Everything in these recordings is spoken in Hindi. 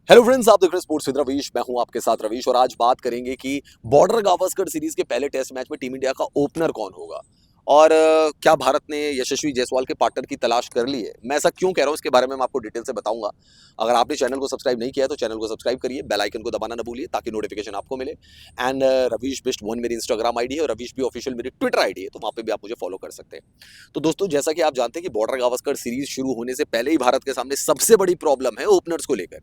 हेलो फ्रेंड्स, आप देख रहे हैं स्पोर्ट्स विद रवीश। मैं हूं आपके साथ रवीश और आज बात करेंगे कि बॉर्डर गावस्कर सीरीज के पहले टेस्ट मैच में टीम इंडिया का ओपनर कौन होगा और क्या भारत ने यशस्वी जायसवाल के पार्टनर की तलाश कर ली है। मैं ऐसा क्यों कह रहा हूं इसके बारे में मैं आपको डिटेल से बताऊंगा। अगर आपने चैनल को सब्सक्राइब नहीं किया है तो चैनल को सब्सक्राइब करिए, बेल आइकन को दबाना ना भूलिए ताकि नोटिफिकेशन आपको मिले। एंड रवीश बिस्ट वन मेरी इंस्टाग्राम आईडी है और रवीश भी ऑफिशियल मेरी ट्विटर आईडी है, तो वहां पे भी आप मुझे फॉलो कर सकते हैं। तो दोस्तों, जैसा कि आप जानते हैं कि बॉर्डर गावस्कर सीरीज शुरू होने से पहले ही भारत के सामने सबसे बड़ी प्रॉब्लम है ओपनर्स को लेकर,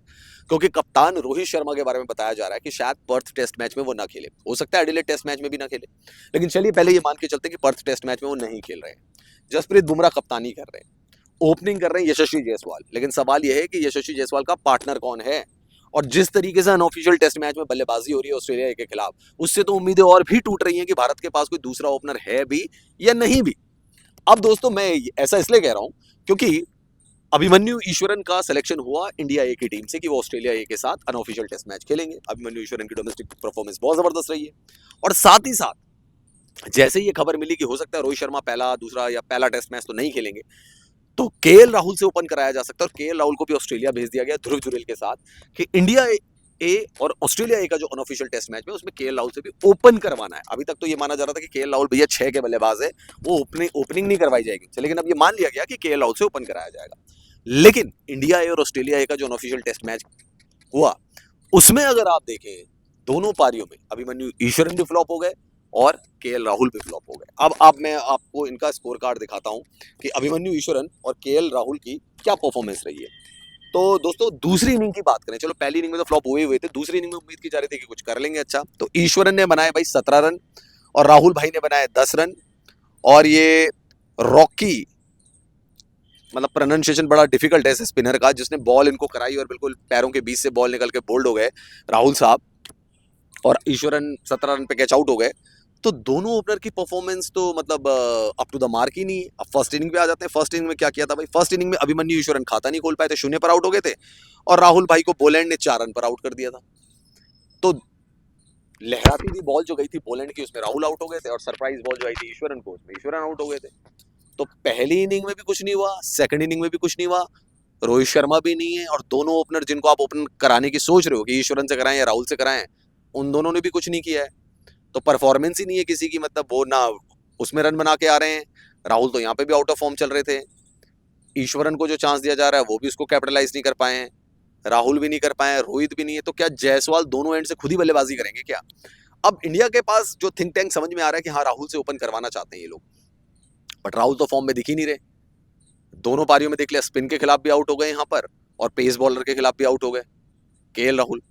क्योंकि कप्तान रोहित शर्मा के बारे में बताया जा रहा है कि शायद पर्थ टेस्ट मैच में वो ना खेले, हो सकता है एडिलेड टेस्ट मैच में भी ना खेले, लेकिन चलिए पहले ये मान के चलते हैं कि पर्थ टेस्ट मैच में वो नहीं खेल रहे हैं। जसप्रीत बुमराह कप्तानी कर रहे हैं, ओपनिंग कर रहे हैं यशस्वी जायसवाल, लेकिन सवाल यह है कि यशस्वी जायसवाल का पार्टनर कौन है। और जिस तरीके से अनऑफिशियल टेस्ट मैच में बल्लेबाजी हो रही है ऑस्ट्रेलिया के खिलाफ, उससे तो उम्मीदें और भी टूट रही हैं कि भारत के पास कोई दूसरा ओपनर है भी या नहीं भी। अब दोस्तों, मैं ऐसा इसलिए कह रहा हूं क्योंकि अभिमन्यु ईश्वरन का सिलेक्शन हुआ इंडिया ए की टीम से कि वो ऑस्ट्रेलिया ए के साथ अनऑफिशियल टेस्ट मैच खेलेंगे। अभिमन्यु ईश्वरन की डोमेस्टिक परफॉर्मेंस बहुत जबरदस्त रही है और साथ ही साथ जैसे ही ये खबर मिली कि हो सकता है रोहित शर्मा पहला दूसरा या पहला टेस्ट मैच तो नहीं खेलेंगे, तो केएल राहुल से ओपन कराया जा सकता है। और केएल राहुल को भी ऑस्ट्रेलिया भेज दिया गया ध्रुव जुरेल के साथ कि इंडिया ए और ऑस्ट्रेलिया ए का जो अनऑफिशियल टेस्ट मैच है उसमें केएल राहुल से भी ओपन करवाना है। अभी तक तो ये माना जा रहा था कि केएल राहुल भैया 6 के बल्लेबाज है, वो ओपनिंग नहीं करवाई जाएगी, लेकिन अब ये मान लिया गया कि केएल राहुल से ओपन कराया जाएगा। लेकिन इंडिया ए और ऑस्ट्रेलिया ए का जो अनऑफिशियल टेस्ट मैच हुआ, उसमें अगर आप देखें दोनों पारियों में अभिमन्यु ईश्वरन भी फ्लॉप हो गए और केएल राहुल भी फ्लॉप हो गए। अब मैं आपको इनका स्कोर कार्ड दिखाता हूं कि अभिमन्यु ईश्वरन और केएल राहुल की क्या परफॉर्मेंस रही है। तो दोस्तों, दूसरी इनिंग की बात करें, चलो पहली इनिंग में तो फ्लॉप हुए थे, दूसरी इनिंग में उम्मीद की जा रही थी कि कुछ कर लेंगे अच्छा। तो ईश्वरन ने बनाए भाई 17 रन और राहुल भाई ने बनाए 10 रन। और ये रॉकी, मतलब प्रोनाउंसिएशन बड़ा डिफिकल्ट है स्पिनर का, जिसने बॉल इनको कराई और बिल्कुल पैरों के बीच से बॉल निकल के बोल्ड हो गए राहुल साहब, और ईश्वरन 17 रन पे कैच आउट हो गए। तो दोनों ओपनर की परफॉर्मेंस तो मतलब अप टू द मार्क ही नहीं है। अब फर्स्ट इनिंग पे आ जाते हैं। फर्स्ट इनिंग में क्या किया था भाई? फर्स्ट इनिंग में अभिमन्यु ईश्वरन खाता नहीं खोल पाए थे, 0 पर आउट हो गए थे, और राहुल भाई को पोलैंड ने 4 रन पर आउट कर दिया था। तो लहराती थी बॉल जो गई थी पोलैंड की, उसमें राहुल आउट हो गए थे, और सरप्राइज बॉल जो आई थी ईश्वरन को, उसमें ईश्वरन आउट हो गए थे। तो पहली इनिंग में भी कुछ नहीं हुआ, सेकंड इनिंग में भी कुछ नहीं हुआ, रोहित शर्मा भी नहीं है, और दोनों ओपनर जिनको आप ओपन कराने की सोच रहे हो कि ईश्वरन से कराएं या राहुल से कराएं, उन दोनों ने भी कुछ नहीं किया है। तो परफॉर्मेंस ही नहीं है किसी की, मतलब वो ना उसमें रन बना के आ रहे हैं। राहुल तो यहाँ पे भी आउट ऑफ फॉर्म चल रहे थे। ईश्वरन को जो चांस दिया जा रहा है वो भी उसको कैपिटलाइज नहीं कर पाए हैं, राहुल भी नहीं कर पाए हैं, रोहित भी नहीं है। तो क्या जायसवाल दोनों एंड से खुद ही बल्लेबाजी करेंगे क्या? अब इंडिया के पास जो थिंक टैंक समझ में आ रहा है कि हाँ राहुल से ओपन करवाना चाहते हैं ये लोग, बट राहुल तो फॉर्म में दिख ही नहीं रहे। दोनों पारियों में देख लिया, स्पिन के खिलाफ भी आउट हो गए यहाँ पर और पेस बॉलर के खिलाफ भी आउट हो गए केएल राहुल।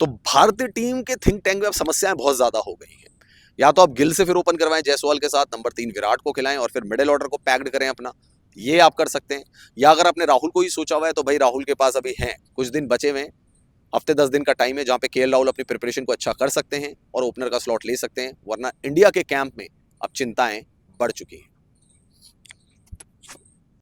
तो भारतीय टीम के थिंक टैंक में अब समस्याएं बहुत ज्यादा हो गई हैं। या तो आप गिल से फिर ओपन करवाएं जायसवाल के साथ, नंबर 3 विराट को खिलाएं और फिर मिडिल ऑर्डर को पैक्ड करें अपना, ये आप कर सकते हैं। या अगर आपने राहुल को ही सोचा हुआ है तो भाई राहुल के पास अभी हैं कुछ दिन बचे हुए, हफ्ते 10 दिन का टाइम है जहां पे केएल राहुल अपनी प्रिपरेशन को अच्छा कर सकते हैं और ओपनर का स्लॉट ले सकते हैं, वरना इंडिया के कैंप में अब चिंताएं बढ़ चुकी हैं।